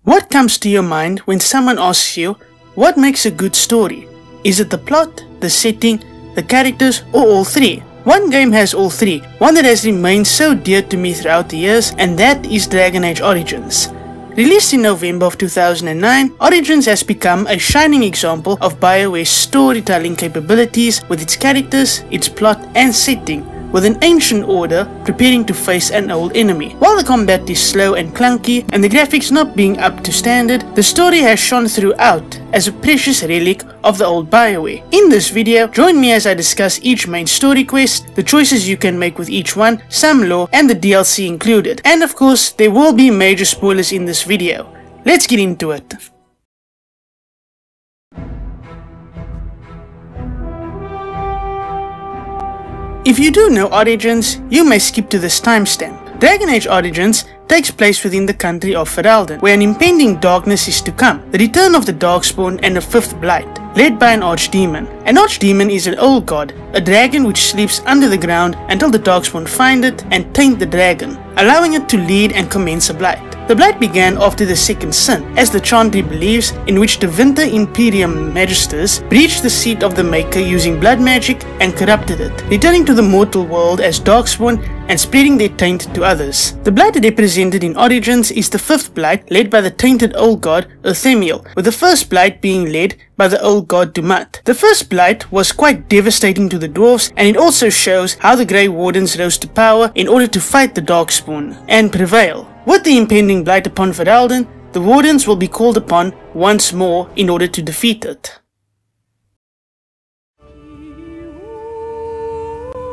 What comes to your mind when someone asks you, what makes a good story? Is it the plot, the setting, the characters, or all three? One game has all three, one that has remained so dear to me throughout the years, and that is Dragon Age Origins. Released in November of 2009, Origins has become a shining example of BioWare's storytelling capabilities with its characters, its plot, and setting, with an ancient order preparing to face an old enemy. While the combat is slow and clunky, and the graphics not being up to standard, the story has shone throughout as a precious relic of the old BioWare. In this video, join me as I discuss each main story quest, the choices you can make with each one, some lore, and the DLC included. And of course, there will be major spoilers in this video. Let's get into it. If you do know Origins, you may skip to this timestamp. Dragon Age Origins takes place within the country of Ferelden, where an impending darkness is to come, the return of the Darkspawn and a fifth blight, led by an archdemon. An archdemon is an old god, a dragon which sleeps under the ground until the Darkspawn find it and taint the dragon, allowing it to lead and commence a blight. The blight began after the second sin, as the Chantry believes, in which the Winter Imperium Magisters breached the seat of the Maker using blood magic and corrupted it, returning to the mortal world as Darkspawn and spreading their taint to others. The blight represented in Origins is the fifth blight, led by the tainted old god Urthemiel, with the first blight being led by the old god Dumat. The first blight was quite devastating to the dwarves, and it also shows how the Grey Wardens rose to power in order to fight the Darkspawn and prevail. With the impending blight upon Ferelden, the Wardens will be called upon once more in order to defeat it.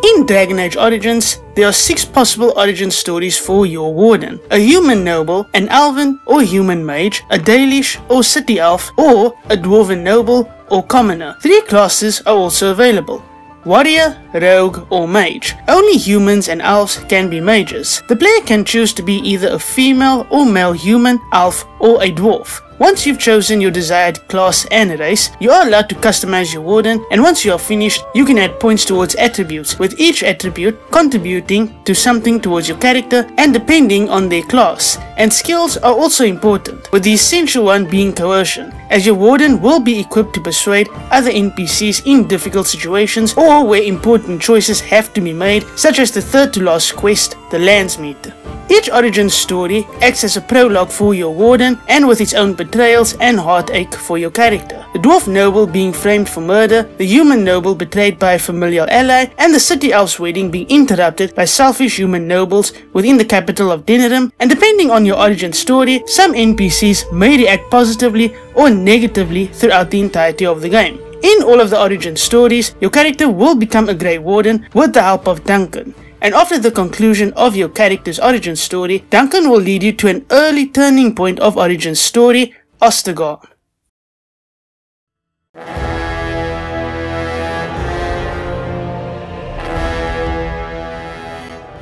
In Dragon Age Origins, there are 6 possible origin stories for your Warden: a human noble, an elven or human mage, a Dalish or city elf, or a dwarven noble or commoner. 3 classes are also available: warrior, rogue, or mage. Only humans and elves can be mages. The player can choose to be either a female or male human, elf, or a dwarf. Once you've chosen your desired class and race, you are allowed to customize your Warden, and once you are finished, you can add points towards attributes, with each attribute contributing to something towards your character and depending on their class. And skills are also important, with the essential one being coercion, as your Warden will be equipped to persuade other NPCs in difficult situations or where important choices have to be made, such as the third to last quest, the Landsmeet. Each origin story acts as a prologue for your Warden, and with its own betrayals and heartache for your character. The dwarf noble being framed for murder, the human noble betrayed by a familial ally, and the city elf's wedding being interrupted by selfish human nobles within the capital of Denerim. And depending on your origin story, some NPCs may react positively or negatively throughout the entirety of the game. In all of the origin stories, your character will become a Grey Warden with the help of Duncan. And after the conclusion of your character's origin story, Duncan will lead you to an early turning point of origin story, Ostagar.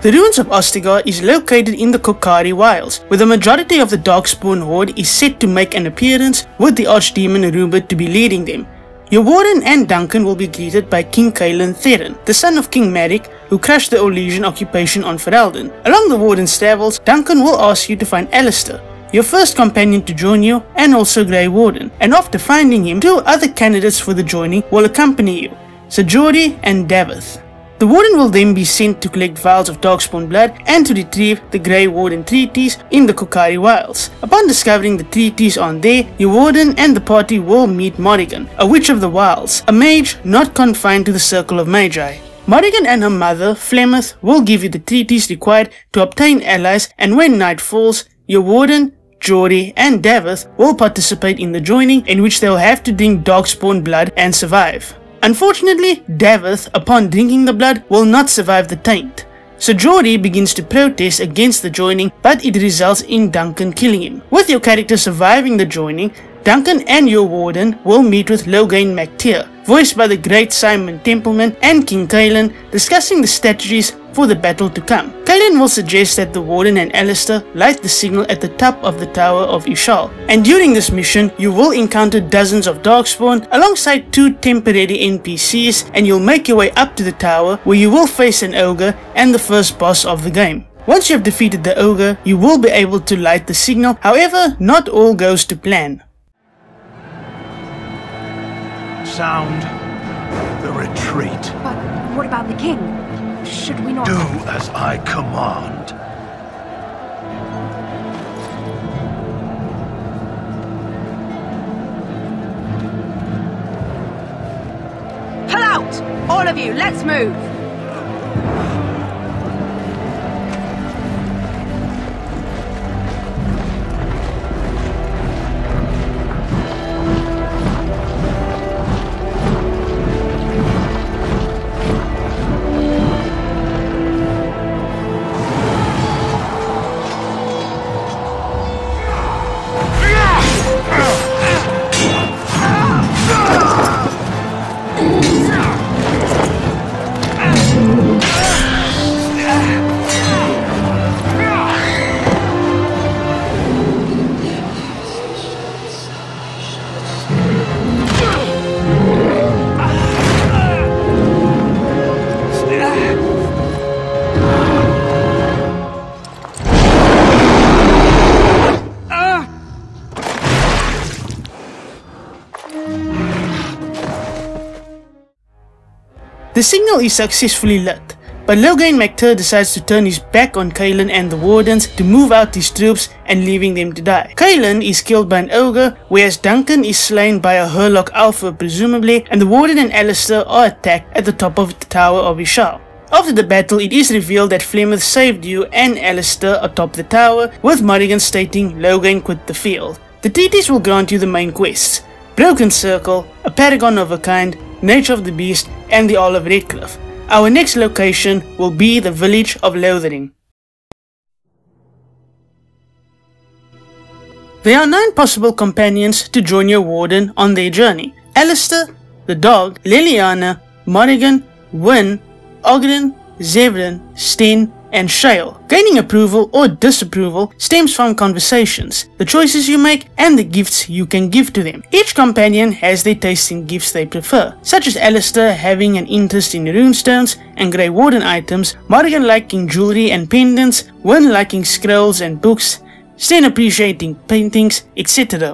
The ruins of Ostagar is located in the Kokari Wilds, where the majority of the Darkspawn horde is set to make an appearance, with the archdemon rumored to be leading them. Your Warden and Duncan will be greeted by King Cailan Theron, the son of King Maric, who crushed the Orlesian occupation on Ferelden. Along the Warden's travels, Duncan will ask you to find Alistair, your first companion to join you, and also Grey Warden. And after finding him, 2 other candidates for the joining will accompany you, Sajori and Davith. The Warden will then be sent to collect vials of Darkspawn blood and to retrieve the Grey Warden treaties in the Kokari Wilds. Upon discovering the treaties on there, your Warden and the party will meet Morrigan, a witch of the wilds, a mage not confined to the circle of magi. Morrigan and her mother, Flemeth, will give you the treaties required to obtain allies, and when night falls, your Warden, Jory, and Davith will participate in the joining, in which they will have to drink Darkspawn blood and survive. Unfortunately, Davith, upon drinking the blood, will not survive the taint. So Jory begins to protest against the joining, but it results in Duncan killing him. With your character surviving the joining, Duncan and your Warden will meet with Loghain MacTeer, voiced by the great Simon Templeman, and King Cailan, discussing the strategies for the battle to come. Cailan will suggest that the Warden and Alistair light the signal at the top of the Tower of Ishal, and during this mission you will encounter dozens of Darkspawn alongside 2 temporary NPCs, and you'll make your way up to the tower, where you will face an ogre and the first boss of the game. Once you have defeated the ogre, you will be able to light the signal. However, not all goes to plan. Sound the retreat. But what about the king? Should we not... Do as I command. Pull out! All of you, let's move! The signal is successfully lit, but Loghain decides to turn his back on Cailan and the Wardens to move out his troops and leaving them to die. Cailan is killed by an ogre, whereas Duncan is slain by a Hurlock Alpha presumably, and the Warden and Alistair are attacked at the top of the Tower of Ishal. After the battle, it is revealed that Flemeth saved you and Alistair atop the tower, with Morrigan stating Loghain quit the field. The treaties will grant you the main quests: Broken Circle, a Paragon of a Kind, Nature of the Beast, and the Arl of Redcliffe. Our next location will be the village of Lothering. There are 9 possible companions to join your Warden on their journey: Alistair, the dog, Leliana, Morrigan, Wynne, Ogden, Zevran, Sten, and Shale. Gaining approval or disapproval stems from conversations, the choices you make, and the gifts you can give to them. Each companion has their taste in gifts they prefer, such as Alistair having an interest in runestones and Grey Warden items, Morrigan liking jewelry and pendants, Wynne liking scrolls and books, Sten appreciating paintings, etc.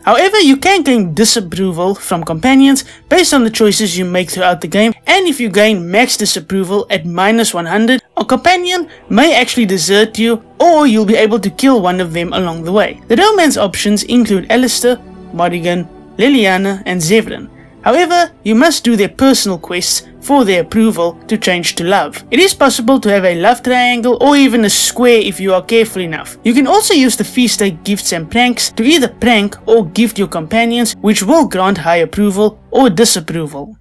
However, you can gain disapproval from companions based on the choices you make throughout the game, and if you gain max disapproval at -100, a companion may actually desert you, or you'll be able to kill one of them along the way. The romance options include Alistair, Morrigan, Leliana, and Zevran. However, you must do their personal quests for their approval to change to love. It is possible to have a love triangle or even a square if you are careful enough. You can also use the feast day gifts and pranks to either prank or gift your companions, which will grant high approval or disapproval.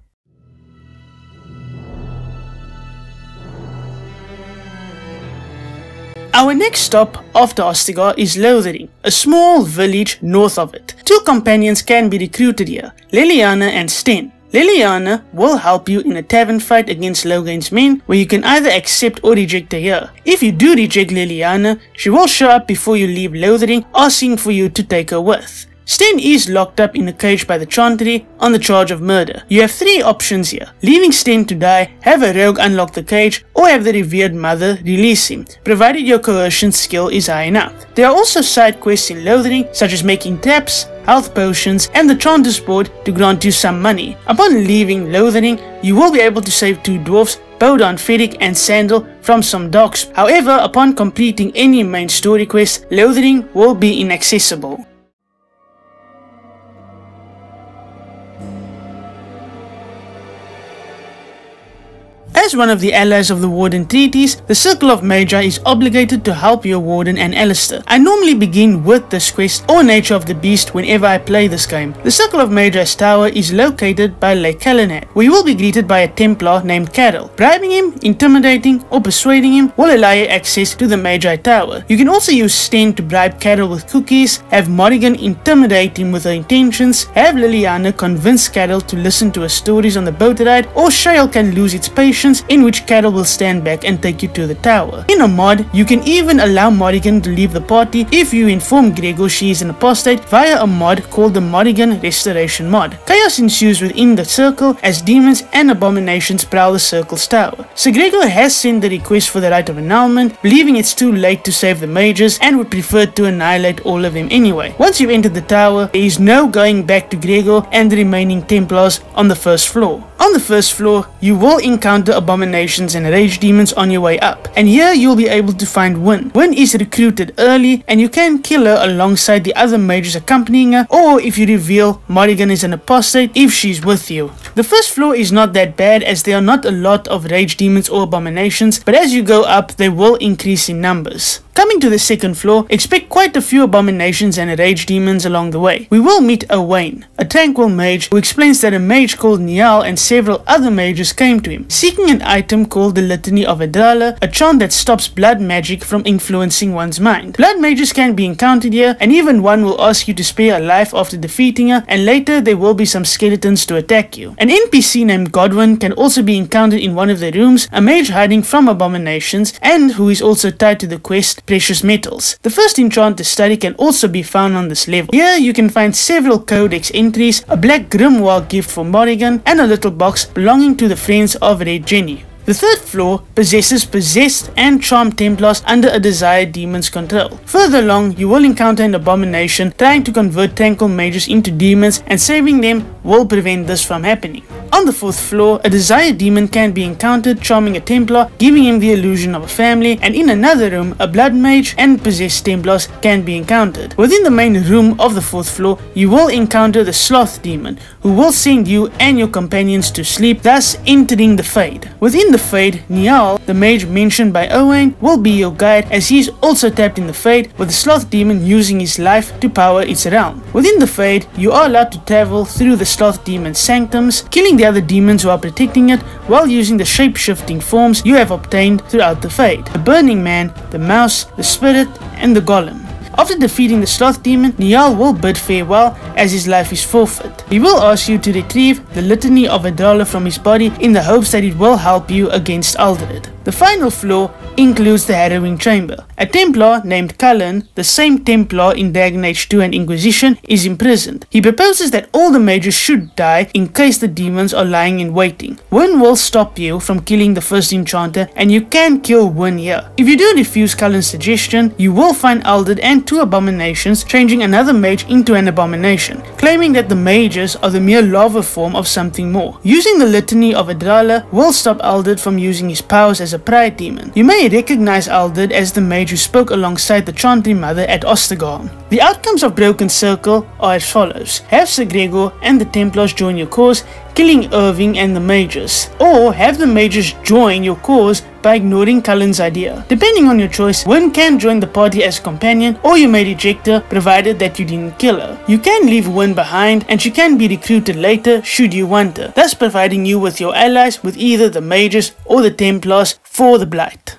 Our next stop after Ostagar is Lothering, a small village north of it. 2 companions can be recruited here, Leliana and Sten. Leliana will help you in a tavern fight against Loghain's men, where you can either accept or reject her here. If you do reject Leliana, she will show up before you leave Lothering, asking for you to take her with. Sten is locked up in a cage by the Chantry on the charge of murder. You have 3 options here: leaving Sten to die, have a rogue unlock the cage, or have the revered mother release him, provided your coercion skill is high enough. There are also side quests in Lothering, such as making traps, health potions, and the Chanter's board to grant you some money. Upon leaving Lothering, you will be able to save 2 dwarfs, Bodon, Fedric, and Sandal from some dogs. However, upon completing any main story quest, Lothering will be inaccessible. As one of the allies of the Warden treaties, the Circle of Magi is obligated to help your Warden and Alistair. I normally begin with this quest or Nature of the Beast whenever I play this game. The Circle of Magi's tower is located by Lake Calenad, where you will be greeted by a Templar named Carol. Bribing him, intimidating, or persuading him will allow you access to the Magi tower. You can also use Sten to bribe Carol with cookies, have Morrigan intimidate him with her intentions, have Leliana convince Carol to listen to her stories on the boat ride, or Shale can lose its patience demons, in which Carol will stand back and take you to the tower. In a mod, you can even allow Morrigan to leave the party if you inform Gregor she is an apostate via a mod called the Morrigan Restoration mod. Chaos ensues within the circle as demons and abominations prowl the circle's tower. Sir Gregor has sent the request for the Rite of Annulment, believing it's too late to save the mages and would prefer to annihilate all of them anyway. Once you've entered the tower, there is no going back to Gregor and the remaining Templars on the first floor. On the first floor, you will encounter abominations and rage demons on your way up, and here you'll be able to find Wynne. Wynne is recruited early, and you can kill her alongside the other mages accompanying her, or if you reveal Morrigan is an apostate, if she's with you. The first floor is not that bad as there are not a lot of rage demons or abominations, but as you go up, they will increase in numbers. Coming to the second floor, expect quite a few abominations and rage demons along the way. We will meet Owain, a tranquil mage who explains that a mage called Niall and several other mages came to him, seeking an item called the Litany of Adrala, a chant that stops blood magic from influencing one's mind. Blood mages can be encountered here, and even one will ask you to spare a life after defeating her, and later there will be some skeletons to attack you. An NPC named Godwin can also be encountered in one of the rooms, a mage hiding from abominations, and who is also tied to the quest Precious Metals. The first enchant to study can also be found on this level. Here you can find several codex entries, a black grimoire gift for Morrigan, and a little box belonging to the Friends of Red Jenny. The third floor possesses possessed and charmed Templars under a desired demon's control. Further along, you will encounter an abomination trying to convert tranquil mages into demons, and saving them will prevent this from happening. On the fourth floor, a desired demon can be encountered charming a Templar, giving him the illusion of a family, and in another room, a blood mage and possessed Templars can be encountered. Within the main room of the fourth floor, you will encounter the Sloth demon, who will send you and your companions to sleep, thus entering the Fade. Within the Fade, Niall, the mage mentioned by Owain, will be your guide as he is also tapped in the Fade, with the Sloth demon using his life to power its realm. Within the Fade, you are allowed to travel through the Sloth demon's sanctums, killing the other demons who are protecting it while using the shape-shifting forms you have obtained throughout the Fade: the Burning Man, the Mouse, the Spirit, and the Golem. After defeating the Sloth demon, Niall will bid farewell as his life is forfeit. He will ask you to retrieve the Litany of Adrala from his body in the hopes that it will help you against Aldred. The final floor includes the Harrowing Chamber. A Templar named Cullen, the same Templar in Dragon Age 2 and Inquisition, is imprisoned. He proposes that all the mages should die in case the demons are lying in waiting. Wynne will stop you from killing the first enchanter, and you can kill Wynne here. If you do refuse Cullen's suggestion, you will find Aldred and two abominations, changing another mage into an abomination, claiming that the mages are the mere lava form of something more. Using the Litany of Adrala will stop Aldred from using his powers as a pride demon. You may recognize Aldred as the mage who spoke alongside the Chantry Mother at Ostagar. The outcomes of Broken Circle are as follows: have Sir Gregor and the Templars join your cause, killing Irving and the mages, or have the mages join your cause by ignoring Cullen's idea. Depending on your choice, Wynne can join the party as a companion, or you may reject her provided that you didn't kill her. You can leave Wynne behind, and she can be recruited later should you want her, thus providing you with your allies with either the mages or the Templars for the Blight.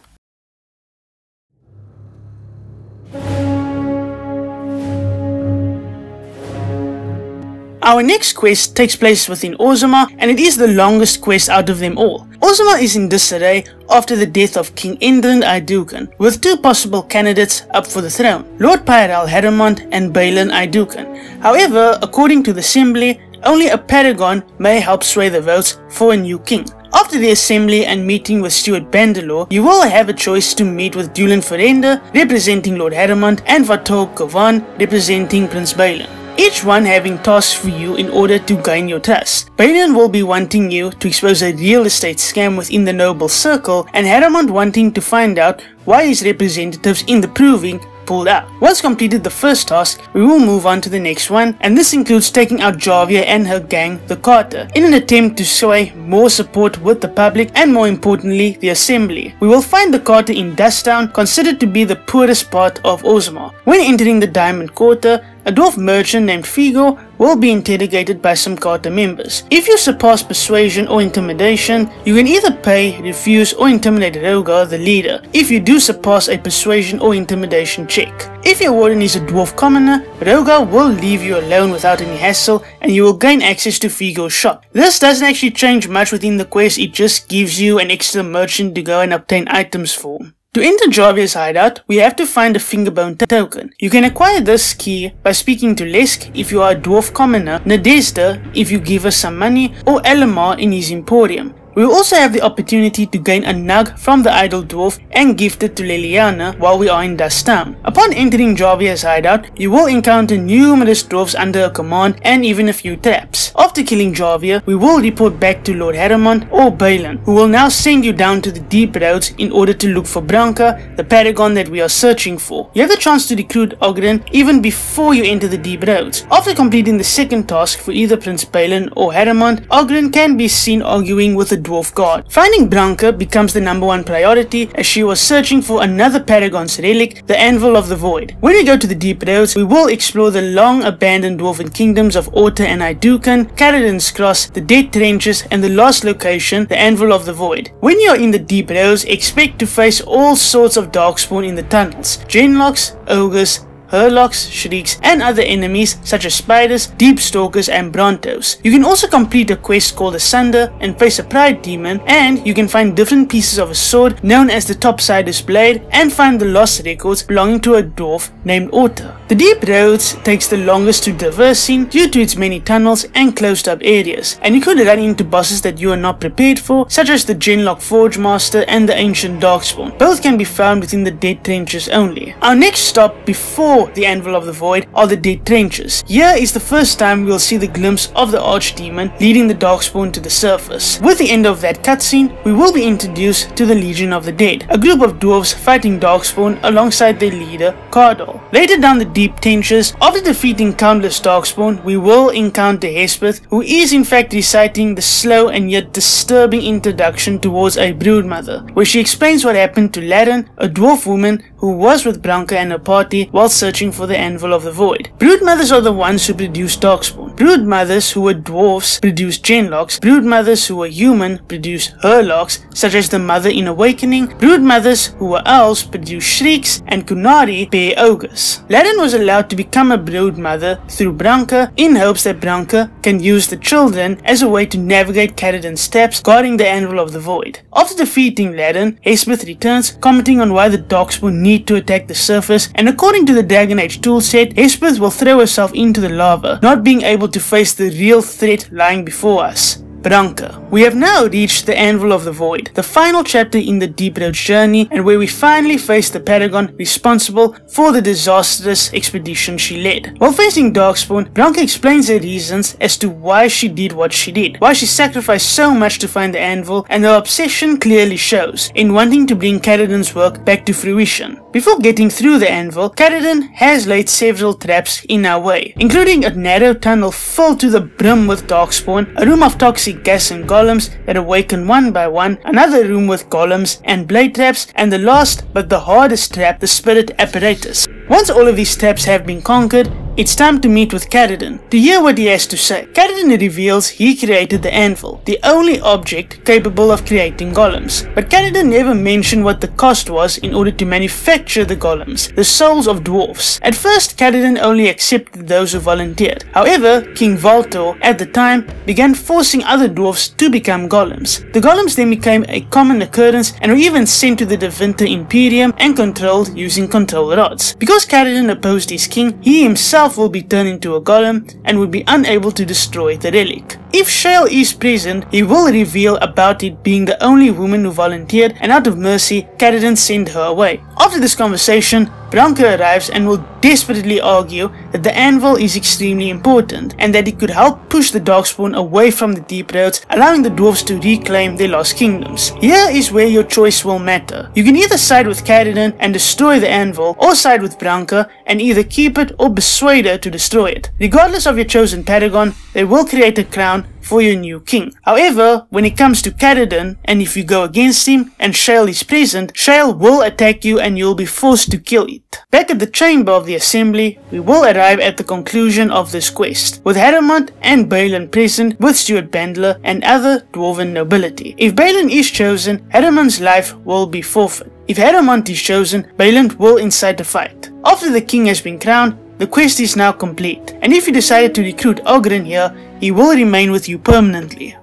Our next quest takes place within Orzammar, and it is the longest quest out of them all. Orzammar is in disarray after the death of King Endrand Idukan, with two possible candidates up for the throne, Lord Pyral Harrimont and Balin Idukan. However, according to the Assembly, only a Paragon may help sway the votes for a new king. After the assembly and meeting with Stuart Bandalore, you will have a choice to meet with Dulan Ferenda, representing Lord Harrimont, and Vator Kovan, representing Prince Balin, each one having tasks for you in order to gain your trust. Balin will be wanting you to expose a real estate scam within the noble circle, and Harrimont wanting to find out why his representatives in the Proving pulled out. Once completed the first task, we will move on to the next one, and this includes taking out Javia and her gang, the Carter, in an attempt to sway more support with the public and, more importantly, the Assembly. We will find the Carter in Dusttown, considered to be the poorest part of Orzammar. When entering the Diamond Quarter, a dwarf merchant named Figo will be interrogated by some Carter members. If you surpass persuasion or intimidation, you can either pay, refuse, or intimidate Rogar, the leader, if you do surpass a persuasion or intimidation check. If your warden is a dwarf commoner, Rogar will leave you alone without any hassle and you will gain access to Figo's shop. This doesn't actually change much within the quest, it just gives you an extra merchant to go and obtain items for. To enter Javia's hideout, we have to find a fingerbone token. You can acquire this key by speaking to Lesk if you are a dwarf commoner, Nadezda if you give us some money, or Elamar in his emporium. We will also have the opportunity to gain a nug from the idle dwarf and gift it to Leliana while we are in Dust Town. Upon entering Javia's hideout, you will encounter numerous dwarves under her command and even a few traps. After killing Javia, we will report back to Lord Haramond or Balin, who will now send you down to the deep roads in order to look for Branka, the Paragon that we are searching for. You have the chance to recruit Ogren even before you enter the deep roads. After completing the second task for either Prince Balin or Haramond, Ogren can be seen arguing with the dwarf guard. Finding Branka becomes the #1 priority as she was searching for another Paragon's relic, the Anvil of the Void. When we go to the deep roads, we will explore the long abandoned dwarven kingdoms of Orta and Idukan, Caradan's Cross, the Dead Trenches, and the last location, the Anvil of the Void. When you are in the deep roads, expect to face all sorts of darkspawn in the tunnels, genlocks, ogres, Hurlocks, Shrieks, and other enemies such as spiders, deep stalkers, and brontos. You can also complete a quest called Asunder and face a pride demon, and you can find different pieces of a sword known as the Topsiders Blade and find the lost records belonging to a dwarf named Orta. The deep roads takes the longest to traverse in due to its many tunnels and closed up areas, and you could run into bosses that you are not prepared for, such as the Genlock Forge Master and the Ancient Darkspawn. Both can be found within the Dead Trenches only. Our next stop before the Anvil of the Void are the Dead Trenches. Here is the first time we will see the glimpse of the Archdemon leading the Darkspawn to the surface. With the end of that cutscene, we will be introduced to the Legion of the Dead, a group of dwarves fighting Darkspawn alongside their leader, Cardal. Later down the Deep Trenches, after defeating countless Darkspawn, we will encounter Hespeth, who is in fact reciting the slow and yet disturbing introduction towards a broodmother, where she explains what happened to Laren, a dwarf woman who was with Branka and her party while searching for the Anvil of the Void. Broodmothers are the ones who produce Darkspawn. Broodmothers who were dwarves produce Genlocks. Broodmothers who were human produce Hurlocks, such as the Mother in Awakening. Broodmothers who were elves produce Shrieks, and Kunari bear ogres. Laren was allowed to become a broodmother through Branka in hopes that Branka can use the children as a way to navigate Caradan's steps guarding the Anvil of the Void. After defeating Laren, Hespeth returns, commenting on why the Darkspawn need to attack the surface, and according to the Dragon Age toolset, Hespeth will throw herself into the lava, not being able to face the real threat lying before us, Branka. We have now reached the Anvil of the Void, the final chapter in the Deep Road journey, and where we finally face the Paragon responsible for the disastrous expedition she led. While facing Darkspawn, Branka explains her reasons as to why she did what she did, why she sacrificed so much to find the Anvil, and her obsession clearly shows in wanting to bring Caradan's work back to fruition. Before getting through the Anvil, Caradan has laid several traps in our way, including a narrow tunnel filled to the brim with Darkspawn, a room of toxic gas and golems that awaken one by one, another room with golems and blade traps, and the last but the hardest trap, the spirit apparatus. Once all of these traps have been conquered, it's time to meet with Caradan to hear what he has to say. Caradan reveals he created the Anvil, the only object capable of creating golems. But Caradan never mentioned what the cost was in order to manufacture the golems, the souls of dwarfs. At first, Caradan only accepted those who volunteered. However, King Valtor, at the time, began forcing other dwarfs to become golems. The golems then became a common occurrence and were even sent to the Devinter Imperium and controlled using control rods. Because Caradan opposed his king, he himself will be turned into a golem and would be unable to destroy the relic. If Shale is present, he will reveal about it being the only woman who volunteered, and out of mercy, Caradan sent her away. After this conversation, Branka arrives and will desperately argue that the Anvil is extremely important and that it could help push the Darkspawn away from the deep roads, allowing the dwarves to reclaim their lost kingdoms. Here is where your choice will matter. You can either side with Caradan and destroy the Anvil, or side with Branka and either keep it or persuade her to destroy it. Regardless of your chosen Paragon, they will create a crown crown for your new king. However, when it comes to Caradon, and if you go against him and Shale is present, Shale will attack you and you'll be forced to kill it. Back at the chamber of the assembly, we will arrive at the conclusion of this quest, with Harrowmont and Balin present with Stuart Bandler and other dwarven nobility. If Balin is chosen, Harrowmont's life will be forfeit. If Harrowmont is chosen, Balin will incite a fight. After the king has been crowned, the quest is now complete, and if you decided to recruit Oghren here, he will remain with you permanently.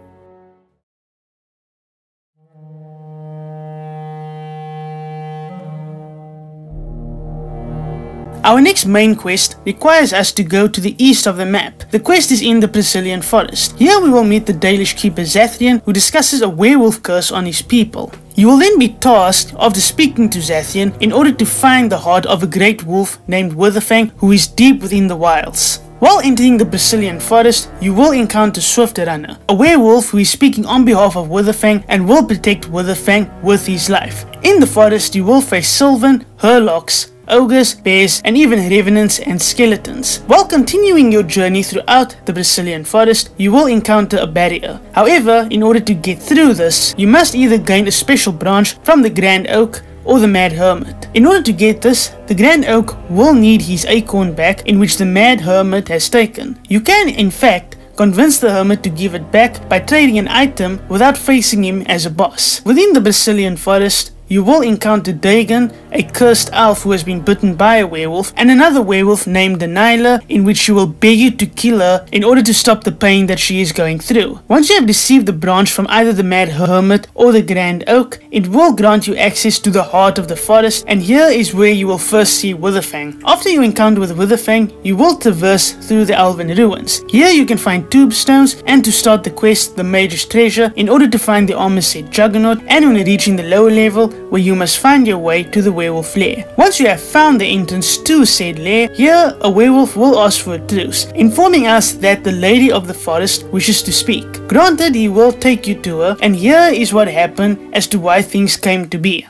Our next main quest requires us to go to the east of the map. The quest is in the Brazilian forest. Here we will meet the Dalish keeper Zathrian, who discusses a werewolf curse on his people. You will then be tasked after speaking to Zathrian in order to find the heart of a great wolf named Witherfang, who is deep within the wilds. While entering the Brazilian forest, you will encounter Swift Runner, a werewolf who is speaking on behalf of Witherfang and will protect Witherfang with his life. In the forest, you will face Sylvan, Hurlocks, ogres, bears, and even revenants and skeletons. While continuing your journey throughout the Brazilian forest, you will encounter a barrier. However, in order to get through this, you must either gain a special branch from the Grand Oak or the Mad Hermit. In order to get this, the Grand Oak will need his acorn back, in which the Mad Hermit has taken. You can, in fact, convince the hermit to give it back by trading an item without facing him as a boss. Within the Brazilian forest, you will encounter Dagon, a cursed elf who has been bitten by a werewolf, and another werewolf named Deniala, in which she will beg you to kill her in order to stop the pain that she is going through. Once you have received the branch from either the Mad Hermit or the Grand Oak, it will grant you access to the heart of the forest, and here is where you will first see Witherfang. After you encounter with Witherfang, you will traverse through the Elven ruins. Here you can find tombstones, and to start the quest, the Mage's Treasure, in order to find the armor set Juggernaut, and when reaching the lower level, where you must find your way to the werewolf lair. Once you have found the entrance to said lair, here a werewolf will ask for a truce, informing us that the Lady of the Forest wishes to speak. Granted, he will take you to her, and here is what happened as to why things came to be.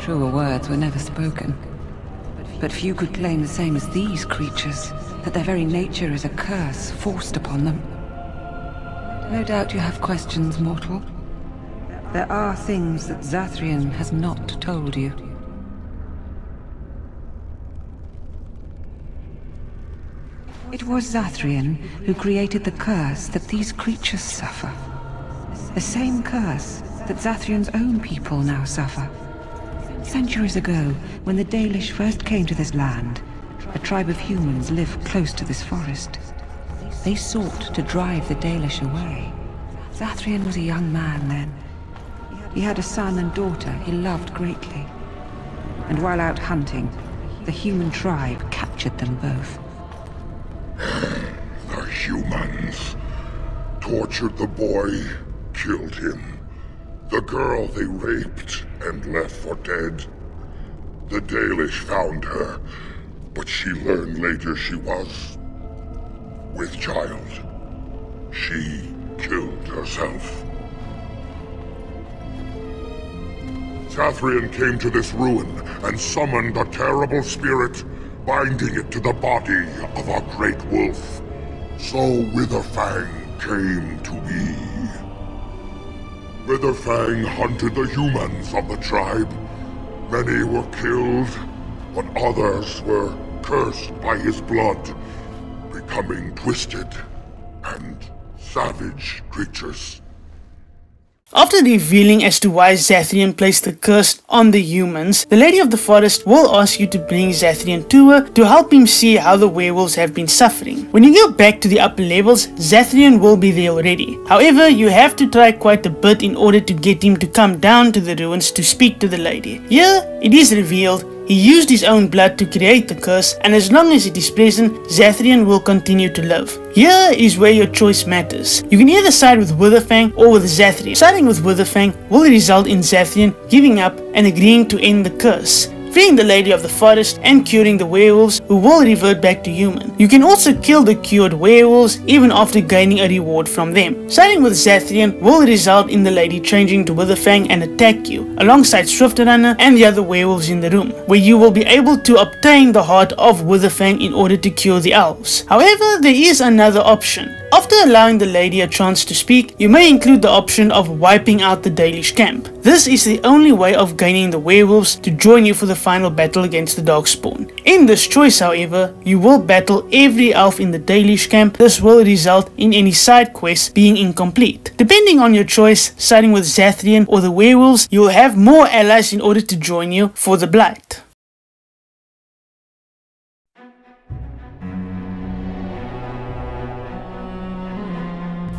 Truer words were never spoken, but few could claim the same as these creatures, that their very nature is a curse forced upon them. No doubt you have questions, mortal. There are things that Zathrian has not told you. It was Zathrian who created the curse that these creatures suffer. The same curse that Zathrian's own people now suffer. Centuries ago, when the Dalish first came to this land, a tribe of humans lived close to this forest. They sought to drive the Dalish away. Zathrian was a young man then. He had a son and daughter he loved greatly. And while out hunting, the human tribe captured them both. The humans tortured the boy, killed him. The girl they raped and left for dead. The Dalish found her, but she learned later she was with child. She killed herself. Zathrian came to this ruin and summoned a terrible spirit, binding it to the body of a great wolf. So Witherfang came to be. Witherfang hunted the humans of the tribe. Many were killed, but others were cursed by his blood, becoming twisted and savage creatures. After revealing as to why Zathrian placed the curse on the humans, the Lady of the Forest will ask you to bring Zathrian to her to help him see how the werewolves have been suffering. When you go back to the upper levels, Zathrian will be there already. However, you have to try quite a bit in order to get him to come down to the ruins to speak to the lady. Here, it is revealed he used his own blood to create the curse, and as long as it is present, Zathrian will continue to live. Here is where your choice matters. You can either side with Witherfang or with Zathrian. Siding with Witherfang will result in Zathrian giving up and agreeing to end the curse. freeing the Lady of the Forest and curing the werewolves who will revert back to human. You can also kill the cured werewolves even after gaining a reward from them. Siding with Zathrian will result in the lady changing to Witherfang and attack you, alongside Swiftrunner and the other werewolves in the room, where you will be able to obtain the heart of Witherfang in order to cure the elves. However, there is another option. After allowing the lady a chance to speak, you may include the option of wiping out the Dalish camp. This is the only way of gaining the werewolves to join you for the final battle against the Darkspawn. In this choice, however, you will battle every elf in the Dalish camp. This will result in any side quests being incomplete. Depending on your choice, siding with Zathrian or the werewolves, you will have more allies in order to join you for the Blight.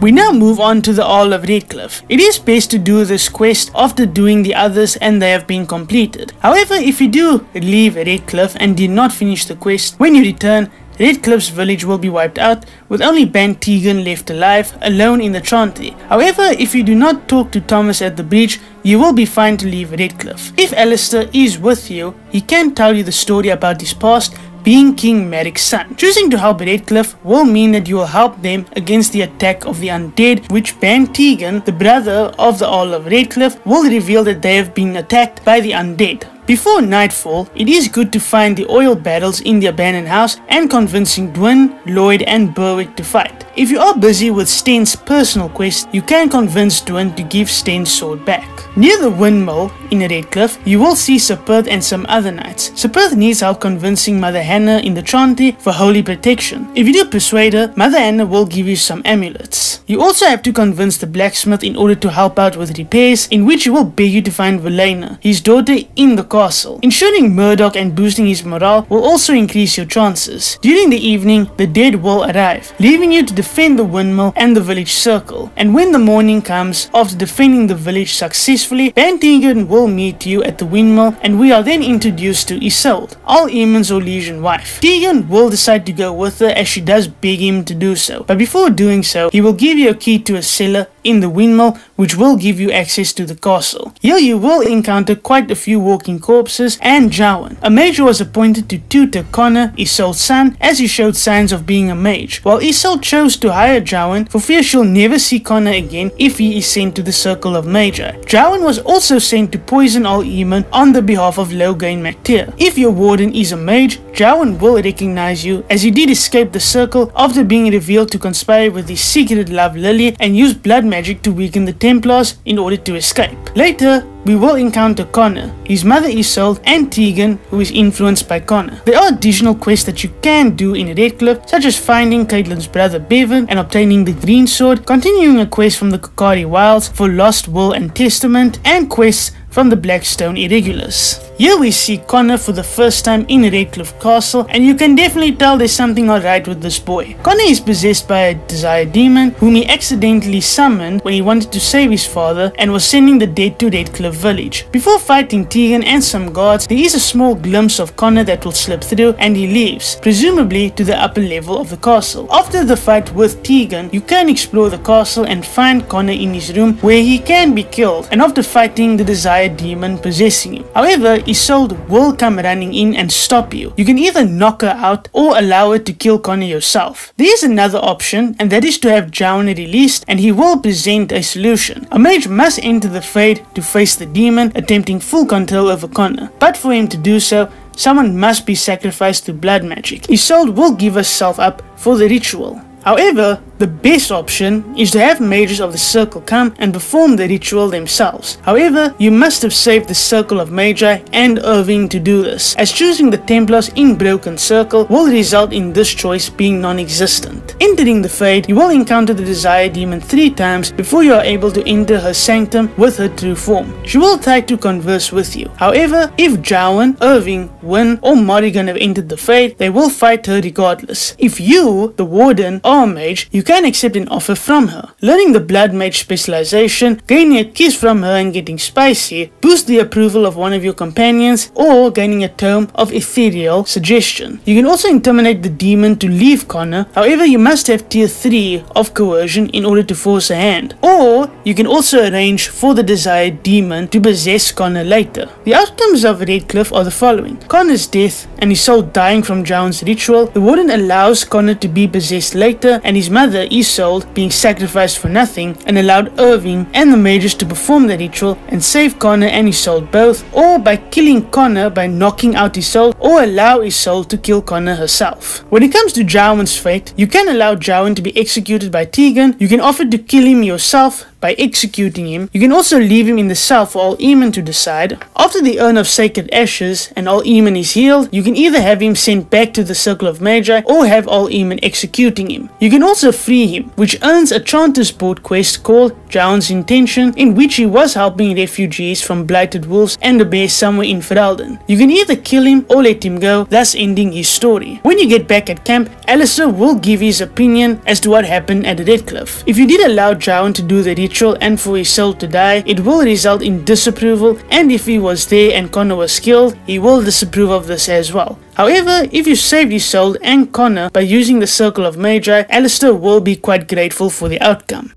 We now move on to the Arl of Redcliffe. It is best to do this quest after doing the others and they have been completed. However, if you do leave Redcliffe and did not finish the quest, when you return, Redcliffe's village will be wiped out, with only Ben Tegan left alive, alone in the Chantry. However, if you do not talk to Thomas at the bridge, you will be fine to leave Redcliffe. If Alistair is with you, he can tell you the story about his past, being King Merrick's son. Choosing to help Redcliffe will mean that you will help them against the attack of the undead, which Ben Tegan, the brother of the Arl of Redcliffe, will reveal that they have been attacked by the undead. Before nightfall, it is good to find the oil battles in the abandoned house and convincing Dwin, Lloyd and Berwick to fight. If you are busy with Sten's personal quest, you can convince Dwin to give Sten's sword back. Near the windmill in Redcliffe, you will see Sir Perth and some other knights. Sir Perth needs help convincing Mother Hannah in the Chantry for holy protection. If you do persuade her, Mother Hannah will give you some amulets. You also have to convince the blacksmith in order to help out with repairs, in which he will beg you to find Velena, his daughter, in the castle. Ensuring Murdoch and boosting his morale will also increase your chances. During the evening, the dead will arrive, leaving you to defend the windmill and the village circle. And when the morning comes, after defending the village successfully, Ben Tegan will meet you at the windmill, and we are then introduced to Isolde, Al Eamon's Orlesian wife. Tegan will decide to go with her as she does beg him to do so, but before doing so, he will give you a key to a cellar in the windmill, which will give you access to the castle. Here you will encounter quite a few walking corpses and Jowan. A mage was appointed to tutor Connor, Isolde's son, as he showed signs of being a mage, while Isolde chose to hire Jowan for fear she'll never see Connor again if he is sent to the Circle of Magi. Jowan was also sent to poison Al Eamon on the behalf of Loghain MacTeer. If your warden is a mage, Jowan will recognize you, as he did escape the circle after being revealed to conspire with his secret love Lily and use blood magic to weaken the Templars in order to escape. Later, we will encounter Connor, his mother Isolde, and Tegan, who is influenced by Connor. There are additional quests that you can do in Redcliffe, such as finding Caitlyn's brother Bevan and obtaining the Green Sword, continuing a quest from the Kokari Wilds for Lost Will and Testament, and quests from the Blackstone Irregulars. Here we see Connor for the first time in Redcliffe Castle, and you can definitely tell there's something alright with this boy. Connor is possessed by a desire demon whom he accidentally summoned when he wanted to save his father and was sending the dead to Redcliffe village. Before fighting Tegan and some guards, there is a small glimpse of Connor that will slip through and he leaves, presumably to the upper level of the castle. After the fight with Tegan, you can explore the castle and find Connor in his room where he can be killed, and after fighting the desire demon possessing him. However, Isolde will come running in and stop you. You can either knock her out or allow her to kill Connor yourself. There is another option, and that is to have Jowan released and he will present a solution. A mage must enter the Fade to face the demon, attempting full control over Connor. But for him to do so, someone must be sacrificed to blood magic. Isolde will give herself up for the ritual. However, the best option is to have mages of the circle come and perform the ritual themselves. However, you must have saved the Circle of Magi and Irving to do this, as choosing the Templars in Broken Circle will result in this choice being non-existent. Entering the Fade, you will encounter the Desire Demon 3 times before you are able to enter her sanctum with her true form. She will try to converse with you. However, if Jowan, Irving, Wynne or Morrigan have entered the Fade, they will fight her regardless. If you, the Warden, are a mage, you can accept an offer from her. Learning the Blood Mage specialization, gaining a kiss from her and getting spicy, boost the approval of one of your companions, or gaining a tome of ethereal suggestion. You can also intimidate the demon to leave Connor, however you must have tier 3 of coercion in order to force a hand. Or you can also arrange for the desired demon to possess Connor later. The outcomes of Redcliffe are the following. Connor's death and his soul dying from Jown's ritual. The Warden allows Connor to be possessed later, and his mother, Isolde, being sacrificed for nothing, and allowed Irving and the mages to perform the ritual and save Connor and Isolde both, or by killing Connor by knocking out Isolde, or allow Isolde to kill Connor herself. When it comes to Jown's fate, you can allow Jown to be executed by Tegan, you can offer to kill him yourself by executing him. You can also leave him in the cell for Arl to decide. After the Urn of Sacred Ashes and Arl is healed, you can either have him sent back to the Circle of Magi or have Arl executing him. You can also free him, which earns a Chanter's Board quest called Jown's Intention, in which he was helping refugees from blighted wolves and a bear somewhere in Ferelden. You can either kill him or let him go, thus ending his story. When you get back at camp, Alistair will give his opinion as to what happened at Redcliffe. If you did allow Jown to do the ritual and for his soul to die, it will result in disapproval, and if he was there and Connor was killed, he will disapprove of this as well. However, if you saved his soul and Connor by using the Circle of Magi, Alistair will be quite grateful for the outcome.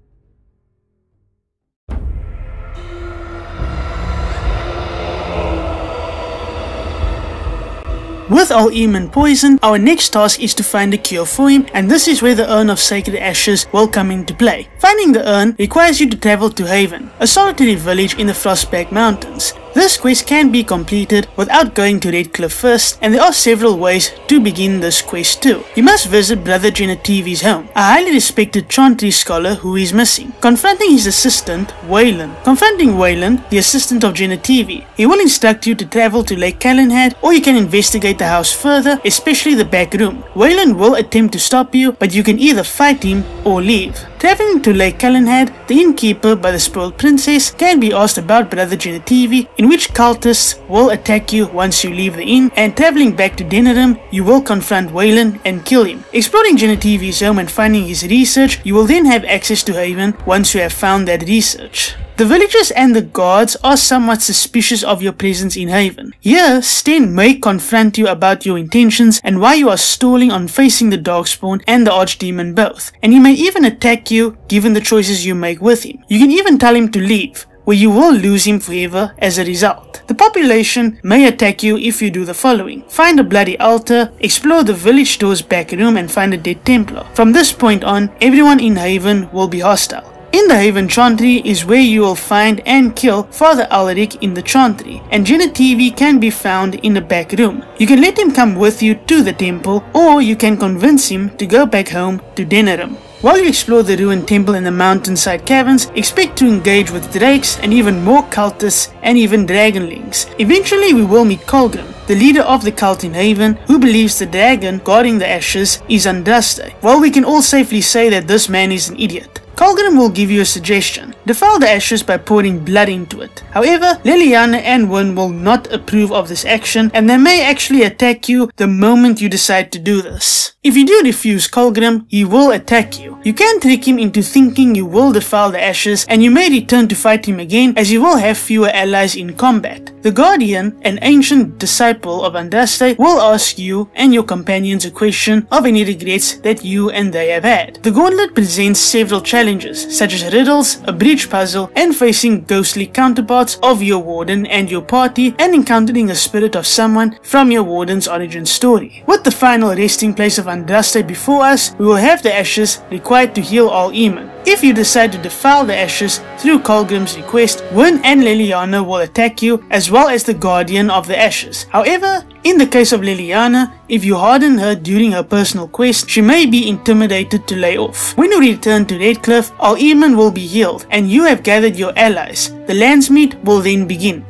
With Arl poisoned, our next task is to find a cure for him, and this is where the Urn of Sacred Ashes will come into play. Finding the urn requires you to travel to Haven, a solitary village in the Frostback Mountains. This quest can be completed without going to Redcliffe first, and there are several ways to begin this quest too. You must visit Brother Genetivi's home, a highly respected Chantry scholar who is missing. Confronting his assistant, Wayland. Confronting Wayland, the assistant of Genetivi, he will instruct you to travel to Lake Calenhad, or you can investigate the house further, especially the back room. Wayland will attempt to stop you, but you can either fight him or leave. Traveling to Lake Calenhad, the innkeeper by the spoiled princess can be asked about Brother Genetivi, in which cultists will attack you once you leave the inn, and traveling back to Denerim, you will confront Wayland and kill him. Exploring Genetivi's home and finding his research, you will then have access to Haven once you have found that research. The villagers and the guards are somewhat suspicious of your presence in Haven. Here, Sten may confront you about your intentions and why you are stalling on facing the Darkspawn and the Archdemon both, and he may even attack you given the choices you make with him. You can even tell him to leave, where you will lose him forever as a result. The population may attack you if you do the following. Find a bloody altar, explore the village store's back room and find a dead Templar. From this point on, everyone in Haven will be hostile. In the Haven Chantry is where you will find and kill Father Alaric in the Chantry, and Genetivi can be found in the back room. You can let him come with you to the temple, or you can convince him to go back home to Denerim. While you explore the ruined temple and the mountainside caverns, expect to engage with drakes and even more cultists and even dragonlings. Eventually we will meet Colgrim, the leader of the cult in Haven, who believes the dragon guarding the ashes is Andraste. While we can all safely say that this man is an idiot. Colgrim will give you a suggestion. Defile the ashes by pouring blood into it. However, Liliana and Wynne will not approve of this action, and they may actually attack you the moment you decide to do this. If you do refuse Colgrim, he will attack you. You can trick him into thinking you will defile the ashes, and you may return to fight him again, as you will have fewer allies in combat. The Guardian, an ancient disciple of Andraste, will ask you and your companions a question of any regrets that you and they have had. The Gauntlet presents several challenges, such as riddles, a bridge puzzle, and facing ghostly counterparts of your warden and your party, and encountering a spirit of someone from your warden's origin story. With the final resting place of Andraste before us, we will have the ashes required to heal Arl. If you decide to defile the ashes through Colgrim's request, Wynne and Liliana will attack you, as well as the Guardian of the Ashes. However, in the case of Liliana, if you harden her during her personal quest, she may be intimidated to lay off. When you return to Redcliffe, Arl will be healed, and you have gathered your allies. The Landsmeet will then begin.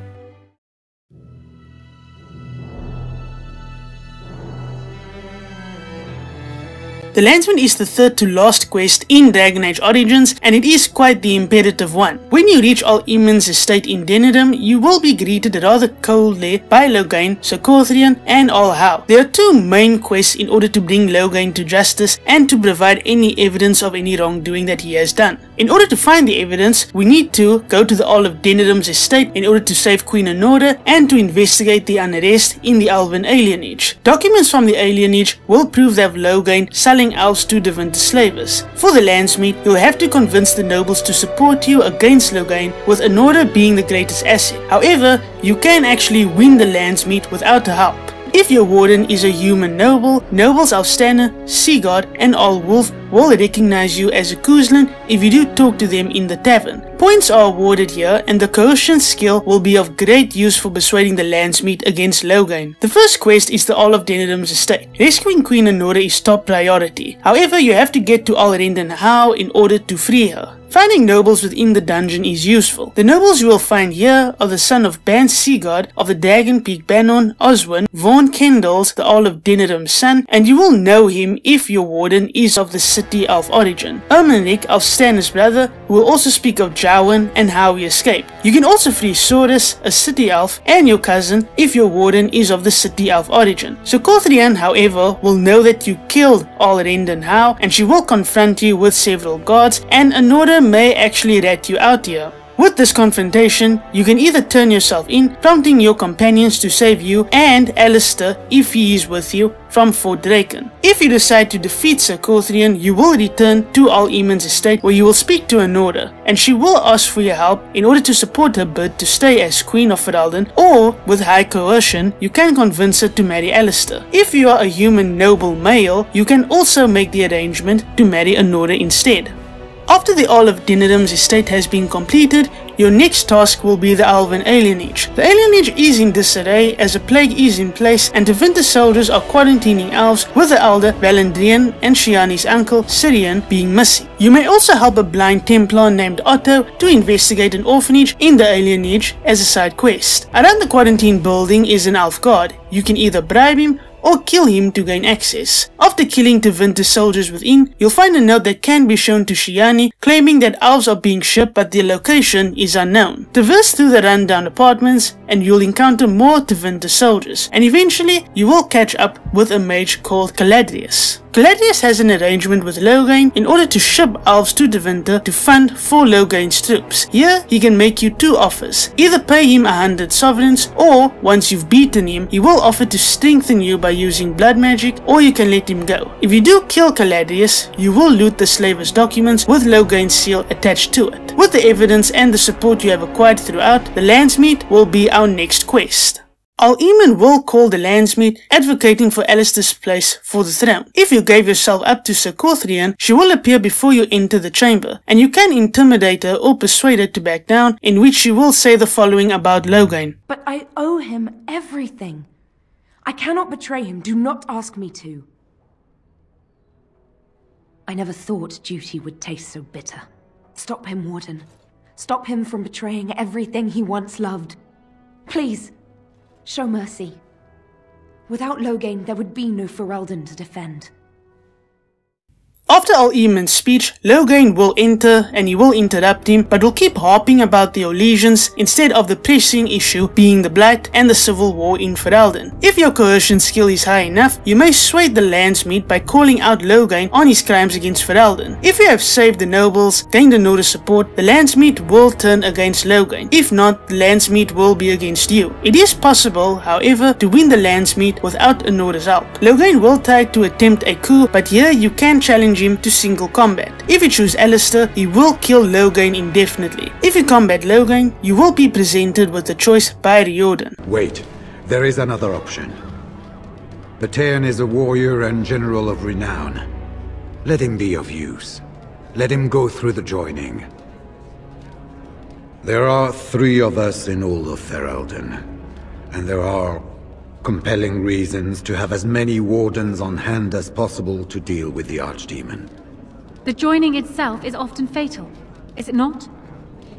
The Landsmeet is the third to last quest in Dragon Age Origins, and it is quite the imperative one. When you reach Arl Eamon's estate in Denidum, you will be greeted rather coldly by Loghain, Sir Corthrian, and Arl Howe. There are two main quests in order to bring Loghain to justice and to provide any evidence of any wrongdoing that he has done. In order to find the evidence, we need to go to the Arl of Denidum's estate in order to save Queen Anora and to investigate the unrest in the Elven alienage. Documents from the alienage will prove that Loghain selling elves to Deventer slavers. For the Landsmeet, you'll have to convince the nobles to support you against Loghain, with Anora being the greatest asset. However, you can actually win the Landsmeet without help. If your warden is a human noble, nobles Alstanna, Seagard, and Arl Wolf will recognize you as a Kuzlin if you do talk to them in the tavern. Points are awarded here, and the coercion skill will be of great use for persuading the Landsmeet against Loghain. The first quest is the Arl of Denidum's estate. Rescuing Queen Anora is top priority. However, you have to get to Arl Howe in order to free her. Finding nobles within the dungeon is useful. The nobles you will find here are the son of Ban Seagard of the Dragon Peak Banon, Oswin, Vaughn Kendall's the Arl of Denidum's son, and you will know him if your warden is of the city of origin. Ermenric, Alstanna's brother, who will also speak of Jowan and how he escaped. You can also free Saurus, a city elf, and your cousin if your warden is of the city elf origin. Sir Corthrian, however, will know that you killed Arl Howe, and she will confront you with several guards, and Anora may actually rat you out here. With this confrontation, you can either turn yourself in, prompting your companions to save you and Alistair, if he is with you, from Fort Draken. If you decide to defeat Sir Corthrian, you will return to Arl Eamon's estate, where you will speak to Anora, and she will ask for your help in order to support her bid to stay as Queen of Ferelden, or with high coercion, you can convince her to marry Alistair. If you are a human noble male, you can also make the arrangement to marry Anora instead. After the Arl of Denidum's estate has been completed, your next task will be the Elven alienage. The alienage is in disarray as a plague is in place, and Deventer soldiers are quarantining elves, with the elder Valandrian and Shiani's uncle Syrian being missing. You may also help a blind Templar named Otto to investigate an orphanage in the alienage as a side quest. Around the quarantine building is an elf guard. You can either bribe him or kill him to gain access. After killing Deventer soldiers within, you'll find a note that can be shown to Shiani, claiming that elves are being shipped but their location is unknown. Traverse through the rundown apartments and you'll encounter more Deventer soldiers, and eventually you will catch up with a mage called Caladrius. Caladrius has an arrangement with Loghain in order to ship elves to Deventer to fund for Loghain's troops. Here, he can make you two offers. Either pay him 100 sovereigns, or once you've beaten him, he will offer to strengthen you by using blood magic, or you can let him go. If you do kill Caladrius, you will loot the slaver's documents with Loghain's seal attached to it. With the evidence and the support you have acquired throughout, the Landsmeet will be our next quest. Arl Eamon will call the Landsmeet, advocating for Alistair's place for the throne. If you gave yourself up to Sir Corthrian, she will appear before you enter the chamber, and you can intimidate her or persuade her to back down, in which she will say the following about Loghain. But I owe him everything. I cannot betray him. Do not ask me to. I never thought duty would taste so bitter. Stop him, Warden. Stop him from betraying everything he once loved. Please. Show mercy. Without Loghain, there would be no Ferelden to defend. After Arl Eamon's speech, Loghain will enter and he will interrupt him, but will keep harping about the Oleasians instead of the pressing issue being the Blight and the civil war in Ferelden. If your coercion skill is high enough, you may sway the Landsmeet by calling out Loghain on his crimes against Ferelden. If you have saved the nobles, gained Anora's support, the Landsmeet will turn against Loghain. If not, the Landsmeet will be against you. It is possible, however, to win the Landsmeet without Anora's help. Loghain will try to attempt a coup, but here you can challenge him to single combat. If you choose Alistair, he will kill Loghain indefinitely. If you combat Loghain, you will be presented with the choice by Riordan. Wait, there is another option. Batean is a warrior and general of renown. Let him be of use. Let him go through the joining. There are 3 of us in all of Ferelden, and there are compelling reasons to have as many wardens on hand as possible to deal with the Archdemon. The joining itself is often fatal, is it not?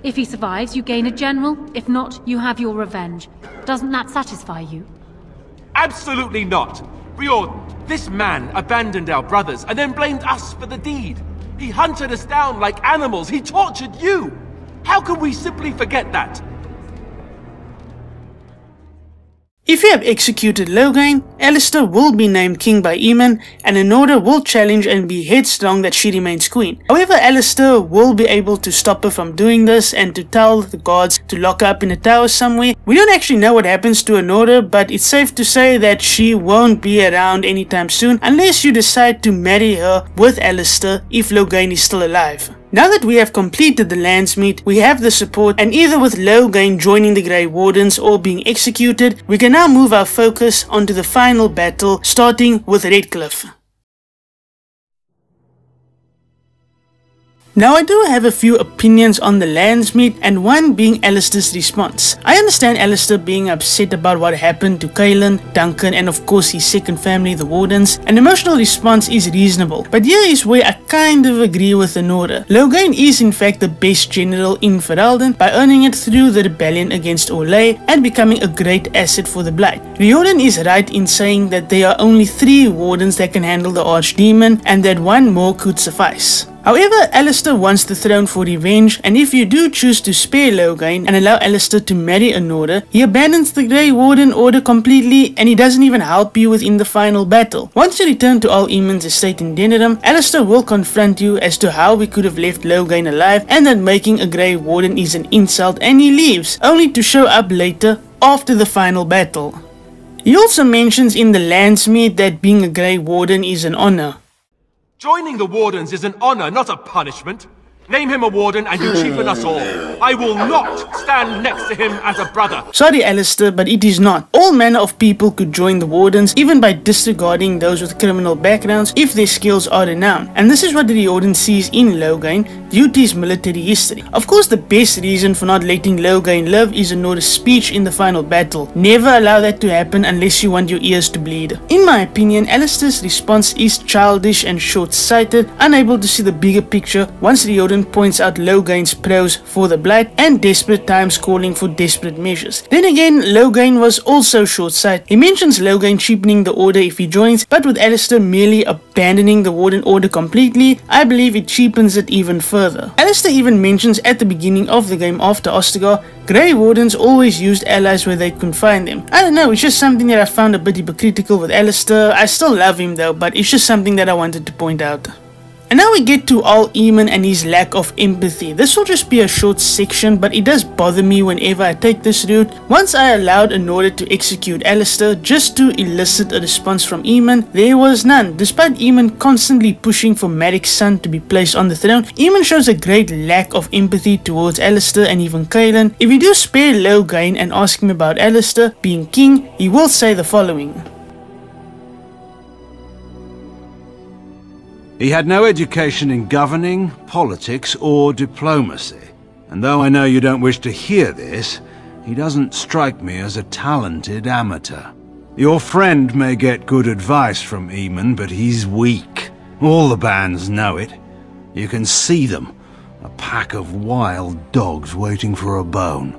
If he survives, you gain a general. If not, you have your revenge. Doesn't that satisfy you? Absolutely not! Riordan, This man abandoned our brothers and then blamed us for the deed. He hunted us down like animals. He tortured you. How can we simply forget that? If you have executed Loghain, Alistair will be named king by Eamon, and an order will challenge and be headstrong that she remains queen. However, Alistair will be able to stop her from doing this and to tell the guards to lock her up in a tower somewhere. We don't actually know what happens to an order, but it's safe to say that she won't be around anytime soon unless you decide to marry her with Alistair if Loghain is still alive. Now that we have completed the Landsmeet, we have the support, and either with Loghain joining the Grey Wardens or being executed, we can now move our focus onto the final battle, starting with Redcliffe. Now I do have a few opinions on the Landsmeet, and one being Alistair's response. I understand Alistair being upset about what happened to Kaelin, Duncan, and of course his second family, the Wardens. An emotional response is reasonable, but here is where I kind of agree with Anora. Loghain is in fact the best general in Ferelden by earning it through the rebellion against Orlais and becoming a great asset for the Blight. Riordan is right in saying that there are only 3 Wardens that can handle the Archdemon and that 1 more could suffice. However, Alistair wants the throne for revenge, and if you do choose to spare Loghain and allow Alistair to marry Anora, he abandons the Grey Warden order completely and he doesn't even help you within the final battle. Once you return to Arl Eamon's estate in Denerim, Alistair will confront you as to how we could have left Loghain alive and that making a Grey Warden is an insult, and he leaves, only to show up later after the final battle. He also mentions in the Landsmeet that being a Grey Warden is an honor. Joining the Wardens is an honor, not a punishment. Name him a Warden and you cheapen us all. I will not stand next to him as a brother. Sorry Alistair, but it is not. All manner of people could join the Wardens, even by disregarding those with criminal backgrounds if their skills are renowned. And this is what the Riordan sees in Loghain, due to his military history. Of course, the best reason for not letting Loghain live is Anora's speech in the final battle. Never allow that to happen unless you want your ears to bleed. In my opinion, Alistair's response is childish and short-sighted, unable to see the bigger picture once Riordan points out Loghain's pros for the Blight and desperate times calling for desperate measures. Then again, Loghain was also short-sighted. He mentions Loghain cheapening the order if he joins, but with Alistair merely abandoning the Warden order completely, I believe it cheapens it even further. Alistair even mentions at the beginning of the game after Ostagar, Grey Wardens always used allies where they couldn't find them. I don't know, it's just something that I found a bit hypocritical with Alistair. I still love him though, but it's just something that I wanted to point out. And now we get to Arl Eamon and his lack of empathy. This will just be a short section, but it does bother me whenever I take this route. Once I allowed Anora to execute Alistair just to elicit a response from Eamon, there was none. Despite Eamon constantly pushing for Maric's son to be placed on the throne, Eamon shows a great lack of empathy towards Alistair and even Kaelin. If you do spare Loghain and ask him about Alistair being king, he will say the following. He had no education in governing, politics, or diplomacy. And though I know you don't wish to hear this, he doesn't strike me as a talented amateur. Your friend may get good advice from Eamon, but he's weak. All the bands know it. You can see them. A pack of wild dogs waiting for a bone.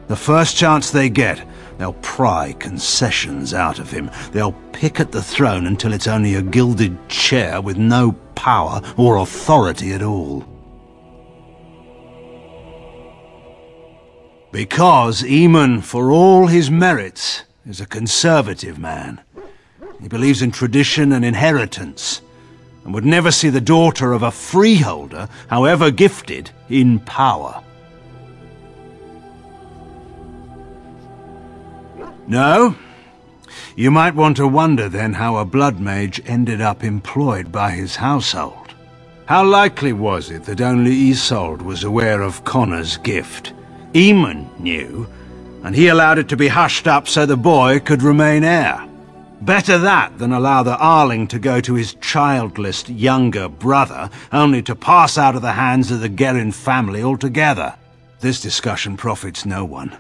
The first chance they get, they'll pry concessions out of him. They'll pick at the throne until it's only a gilded chair with no power or authority at all. Because Eamon, for all his merits, is a conservative man. He believes in tradition and inheritance, and would never see the daughter of a freeholder, however gifted, in power. No? You might want to wonder then how a blood mage ended up employed by his household. How likely was it that only Isolde was aware of Connor's gift? Eamon knew, and he allowed it to be hushed up so the boy could remain heir. Better that than allow the Arling to go to his childless younger brother, only to pass out of the hands of the Guerin family altogether. This discussion profits no one.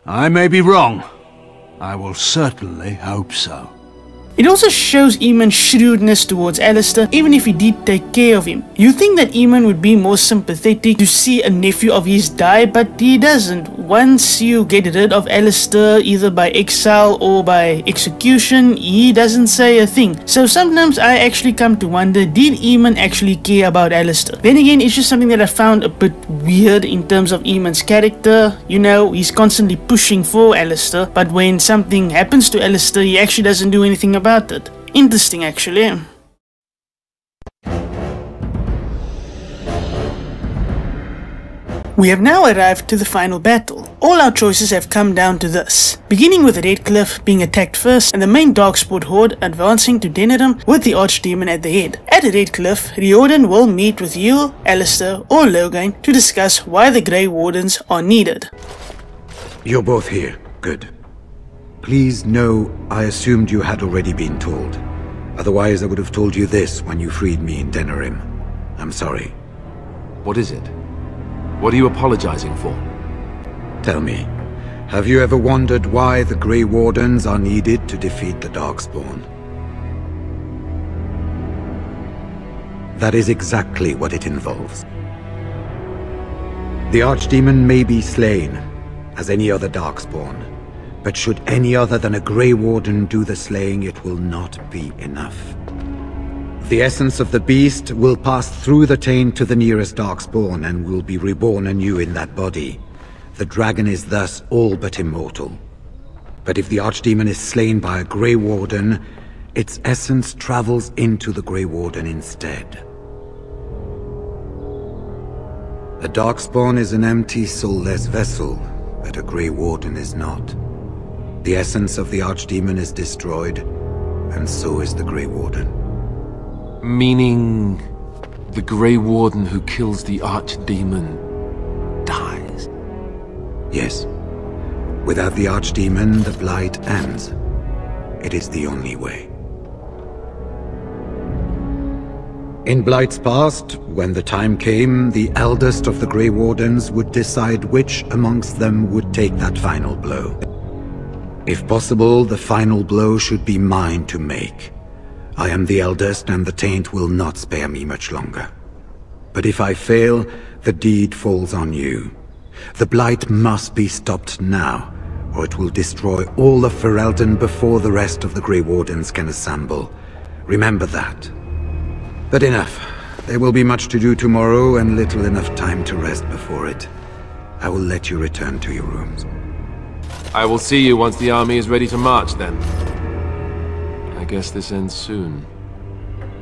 I may be wrong. I will certainly hope so. It also shows Eamon's shrewdness towards Alistair, even if he did take care of him. You think that Eamon would be more sympathetic to see a nephew of his die, but he doesn't. Once you get rid of Alistair, either by exile or by execution, he doesn't say a thing. So sometimes I actually come to wonder, did Eamon actually care about Alistair? Then again, it's just something that I found a bit weird in terms of Eamon's character. You know, he's constantly pushing for Alistair, but when something happens to Alistair, he actually doesn't do anything about it. Interesting, actually. We have now arrived to the final battle. All our choices have come down to this. Beginning with Redcliffe being attacked first and the main Darkspawn horde advancing to Denerim with the Archdemon at the head. At Redcliffe, Riordan will meet with you, Alistair or Loghain to discuss why the Grey Wardens are needed. You're both here. Good. Please know I assumed you had already been told. Otherwise I would have told you this when you freed me in Denerim. I'm sorry. What is it? What are you apologizing for? Tell me, have you ever wondered why the Grey Wardens are needed to defeat the Darkspawn? That is exactly what it involves. The Archdemon may be slain, as any other Darkspawn, but should any other than a Grey Warden do the slaying, it will not be enough. The essence of the beast will pass through the taint to the nearest Darkspawn and will be reborn anew in that body. The dragon is thus all but immortal. But if the Archdemon is slain by a Grey Warden, its essence travels into the Grey Warden instead. A Darkspawn is an empty, soulless vessel, but a Grey Warden is not. The essence of the Archdemon is destroyed, and so is the Grey Warden. Meaning, the Grey Warden who kills the Archdemon dies? Yes. Without the Archdemon, the Blight ends. It is the only way. In Blight's past, when the time came, the eldest of the Grey Wardens would decide which amongst them would take that final blow. If possible, the final blow should be mine to make. I am the eldest, and the taint will not spare me much longer. But if I fail, the deed falls on you. The Blight must be stopped now, or it will destroy all of Ferelden before the rest of the Grey Wardens can assemble. Remember that. But enough. There will be much to do tomorrow, and little enough time to rest before it. I will let you return to your rooms. I will see you once the army is ready to march, then. I guess this ends soon.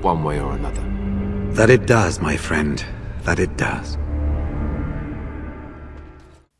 One way or another. That it does, my friend. That it does.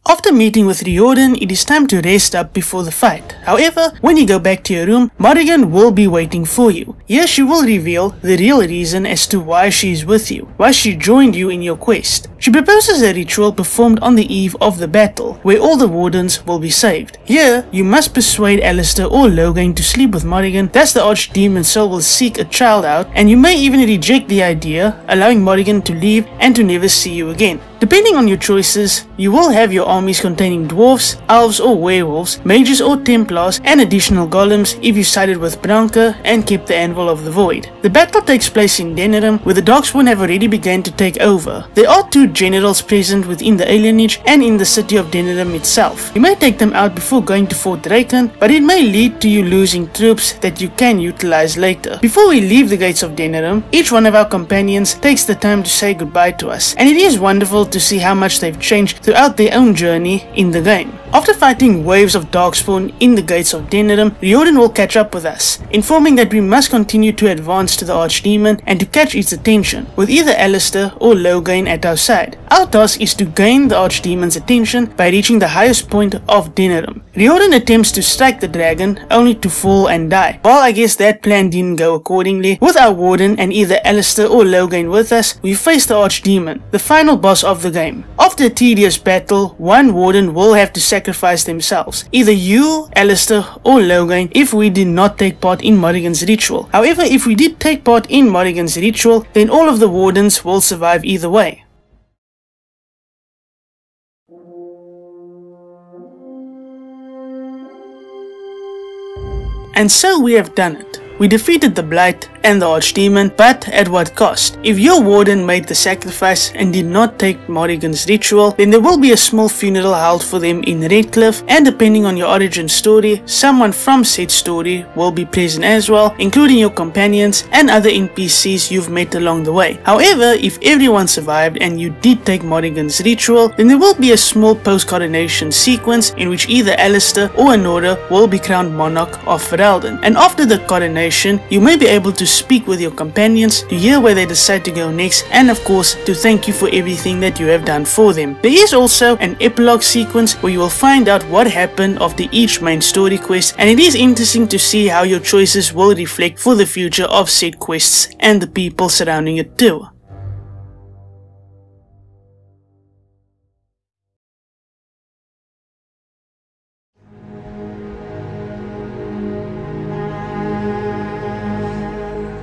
After meeting with Riordan, it is time to rest up before the fight. However, when you go back to your room, Paragon will be waiting for you. Here she will reveal the real reason as to why she is with you, why she joined you in your quest. She proposes a ritual performed on the eve of the battle, where all the wardens will be saved. Here, you must persuade Alistair or Loghain to sleep with Paragon, thus the Archdemon soul will seek a child out, and you may even reject the idea, allowing Paragon to leave and to never see you again. Depending on your choices, you will have your armies containing dwarves, elves or werewolves, mages or templars, and additional golems if you sided with Branka and kept the Anvil of the Void. The battle takes place in Denerim, where the Darkspawn have already begun to take over. There are two generals present within the alienage and in the city of Denerim itself. You may take them out before going to Fort Draken, but it may lead to you losing troops that you can utilize later. Before we leave the gates of Denerim, each one of our companions takes the time to say goodbye to us, and it is wonderful to see how much they've changed throughout their own journey in the game. After fighting waves of Darkspawn in the gates of Denerim, Riordan will catch up with us, informing that we must continue to advance to the Archdemon and to catch its attention, with either Alistair or Loghain at our side. Our task is to gain the Archdemon's attention by reaching the highest point of Denerim. Riordan attempts to strike the dragon, only to fall and die. While I guess that plan didn't go accordingly, with our warden and either Alistair or Loghain with us, we face the Archdemon, the final boss of the game. After a tedious battle, one warden will have to sacrifice themselves, either you, Alistair or Loghain, if we did not take part in Morrigan's ritual. However, if we did take part in Morrigan's ritual, then all of the wardens will survive either way. And so we have done it. We defeated the Blight and the Archdemon, but at what cost? If your warden made the sacrifice and did not take Morrigan's ritual, then there will be a small funeral held for them in Redcliffe, and depending on your origin story, someone from said story will be present as well, including your companions and other NPCs you've met along the way. However, if everyone survived and you did take Morrigan's ritual, then there will be a small post-coronation sequence in which either Alistair or Anora will be crowned monarch of Ferelden, and after the coronation, you may be able to speak with your companions to hear where they decide to go next, and of course to thank you for everything that you have done for them. There is also an epilogue sequence where you will find out what happened after each main story quest, and it is interesting to see how your choices will reflect for the future of said quests and the people surrounding it too.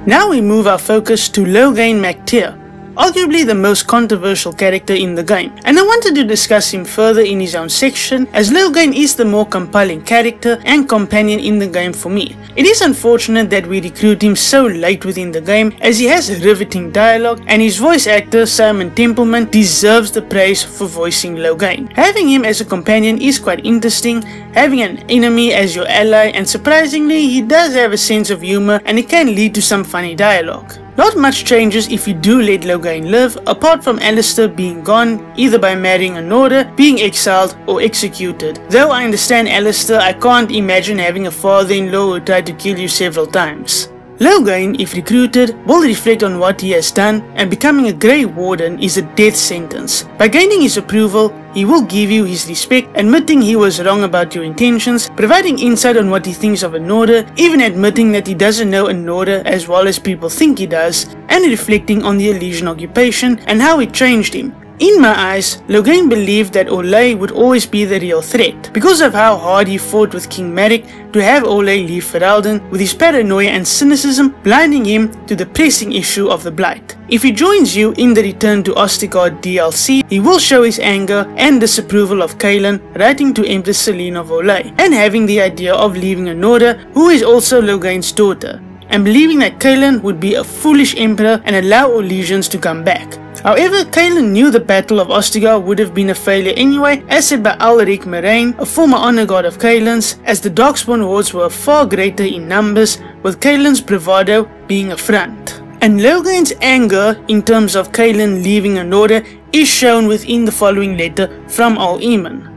Now we move our focus to Loghain MacTair, arguably the most controversial character in the game, and I wanted to discuss him further in his own section, as Loghain is the more compelling character and companion in the game for me. It is unfortunate that we recruit him so late within the game, as he has riveting dialogue, and his voice actor Simon Templeman deserves the praise for voicing Loghain. Having him as a companion is quite interesting, having an enemy as your ally, and surprisingly he does have a sense of humor and it can lead to some funny dialogue. Not much changes if you do let Loghain live, apart from Alistair being gone, either by marrying Anora, being exiled or executed. Though I understand Alistair, I can't imagine having a father-in-law who tried to kill you several times. Loghain, if recruited, will reflect on what he has done, and becoming a Grey Warden is a death sentence. By gaining his approval, he will give you his respect, admitting he was wrong about your intentions, providing insight on what he thinks of Anora, even admitting that he doesn't know Anora as well as people think he does, and reflecting on the Elysian occupation and how it changed him. In my eyes, Loghain believed that Olay would always be the real threat, because of how hard he fought with King Maric to have Olay leave Ferelden, with his paranoia and cynicism blinding him to the pressing issue of the Blight. If he joins you in the Return to Ostagar DLC, he will show his anger and disapproval of Kaelin, writing to Empress Selene of Olay, and having the idea of leaving Anora, who is also Loghain's daughter, and believing that Kaelin would be a foolish emperor and allow Elysians to come back. However, Kaelin knew the Battle of Ostagar would have been a failure anyway, as said by Alaric Moraine, a former honor god of Kaelin's, as the Darkspawn hordes were far greater in numbers, with Kaelin's bravado being a front. And Loghain's anger in terms of Kaelin leaving Anora is shown within the following letter from Al-Eamon.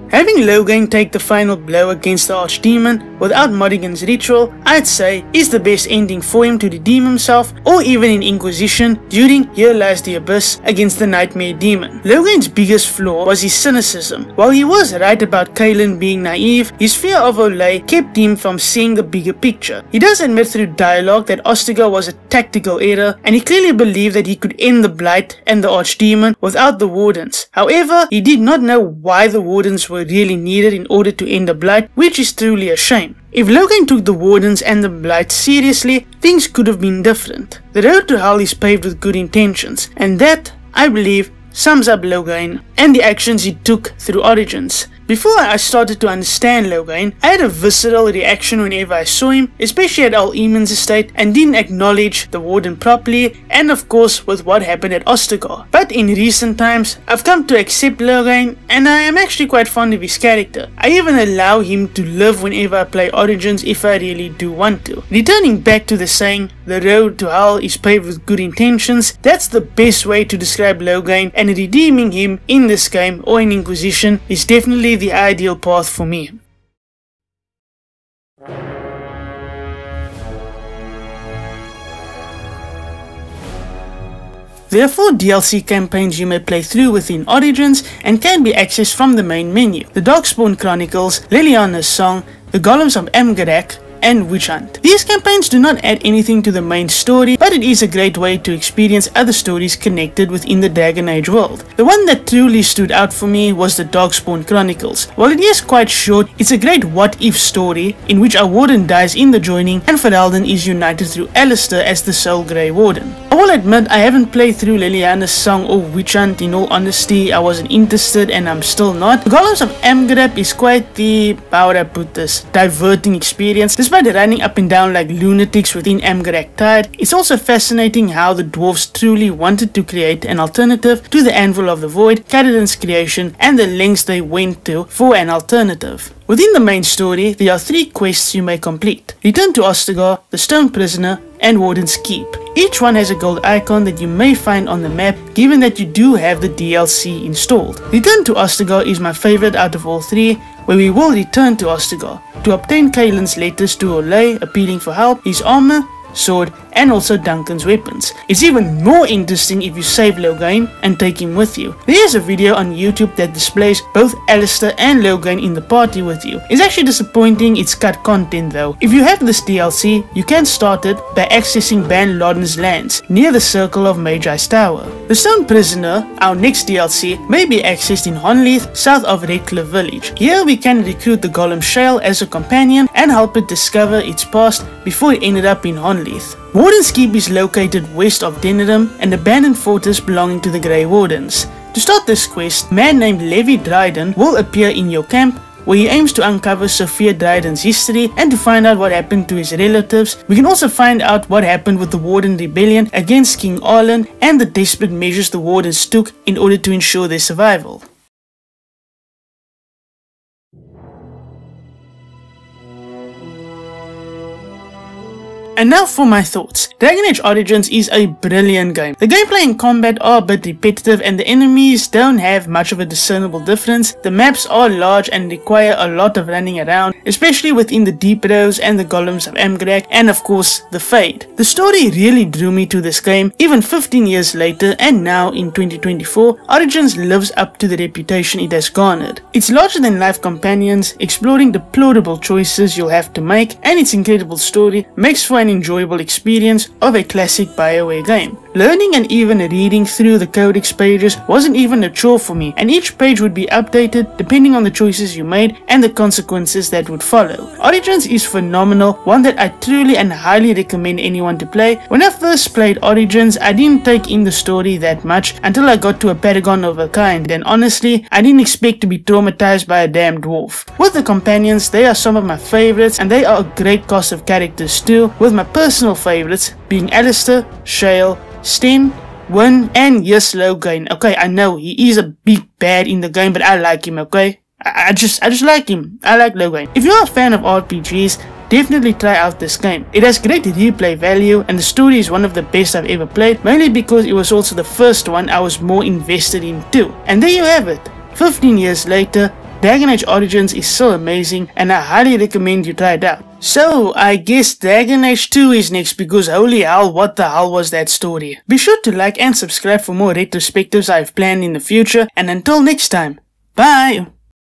Having Loghain take the final blow against the Archdemon without Morrigan's ritual, I'd say is the best ending for him to redeem himself, or even in Inquisition during Here Lies the Abyss against the Nightmare Demon. Loghain's biggest flaw was his cynicism. While he was right about Kaelin being naive, his fear of Olay kept him from seeing the bigger picture. He does admit through dialogue that Ostagar was a tactical error, and he clearly believed that he could end the Blight and the Archdemon without the Wardens. However, he did not know why the Wardens were really needed in order to end the Blight, which is truly a shame. If Loghain took the Wardens and the Blight seriously, things could have been different. The road to hell is paved with good intentions, and that, I believe, sums up Loghain and the actions he took through Origins. Before I started to understand Loghain, I had a visceral reaction whenever I saw him, especially at Al-Eamon's estate, and didn't acknowledge the Warden properly, and of course with what happened at Ostagar. But in recent times, I've come to accept Loghain, and I am actually quite fond of his character. I even allow him to live whenever I play Origins if I really do want to. Returning back to the saying, the road to hell is paved with good intentions, that's the best way to describe Loghain, and redeeming him in this game or in Inquisition is definitely the ideal path for me. There are 4 DLC campaigns you may play through within Origins and can be accessed from the main menu: the Darkspawn Chronicles, Liliana's Song, the Golems of Amgarak, and Witch Hunt. These campaigns do not add anything to the main story, but it is a great way to experience other stories connected within the Dragon Age world. The one that truly stood out for me was the Darkspawn Chronicles. While it is quite short, it's a great what-if story in which our warden dies in the joining and Ferelden is united through Alistair as the sole Grey Warden. I will admit I haven't played through Liliana's Song or Witch Hunt. In all honesty, I wasn't interested and I'm still not. The Golems of Amgrab is quite the, how would I put this, diverting experience. Despite running up and down like lunatics within Amgrab Tide, it's also fascinating how the dwarves truly wanted to create an alternative to the Anvil of the Void, Caridan's creation, and the lengths they went to for an alternative. Within the main story, there are 3 quests you may complete: Return to Ostagar, the Stone Prisoner, and Warden's Keep. Each one has a gold icon that you may find on the map, given that you do have the DLC installed. Return to Ostagar is my favorite out of all 3, where we will return to Ostagar to obtain Kaelin's letters to Loghain appealing for help, his armor, sword, and also Duncan's weapons. It's even more interesting if you save Loghain and take him with you. There is a video on YouTube that displays both Alistair and Loghain in the party with you. It's actually disappointing it's cut content though. If you have this DLC, you can start it by accessing Ban Loden's lands near the Circle of Magi's Tower. The Stone Prisoner, our next DLC, may be accessed in Honleith, south of Redcliffe village. Here we can recruit the Golem Shale as a companion and help it discover its past before it ended up in Honleith. Warden's Keep is located west of Denerim, an abandoned fortress belonging to the Grey Wardens. To start this quest, a man named Levi Dryden will appear in your camp, where he aims to uncover Sophia Dryden's history and to find out what happened to his relatives. We can also find out what happened with the Warden Rebellion against King Arlen and the desperate measures the Wardens took in order to ensure their survival. And now for my thoughts. Dragon Age Origins is a brilliant game. The gameplay and combat are a bit repetitive and the enemies don't have much of a discernible difference. The maps are large and require a lot of running around, especially within the Deep Rows and the Golems of Amgrad, and of course the Fade. The story really drew me to this game, even 15 years later, and now in 2024, Origins lives up to the reputation it has garnered. Its larger than life companions, exploring deplorable choices you'll have to make, and its incredible story makes for an enjoyable experience of a classic BioWare game. Learning and even reading through the codex pages wasn't even a chore for me, and each page would be updated depending on the choices you made and the consequences that would follow. Origins is phenomenal, one that I truly and highly recommend anyone to play. When I first played Origins, I didn't take in the story that much until I got to a Paragon of a kind, and honestly, I didn't expect to be traumatized by a damn dwarf. With the companions, they are some of my favorites, and they are a great cast of characters too, with my personal favorites being Alistair, Shale, Sten, Wynne, and yes, Loghain. Okay, I know he is a big bad in the game, but I like him, okay? I just like him. I like Loghain. If you're a fan of RPGs, definitely try out this game. It has great replay value and the story is one of the best I've ever played, mainly because it was also the first one I was more invested in too. And there you have it. 15 years later, Dragon Age Origins is so amazing and I highly recommend you try it out. So, I guess Dragon Age 2 is next because holy hell, what the hell was that story? Be sure to like and subscribe for more retrospectives I've planned in the future, and until next time, bye!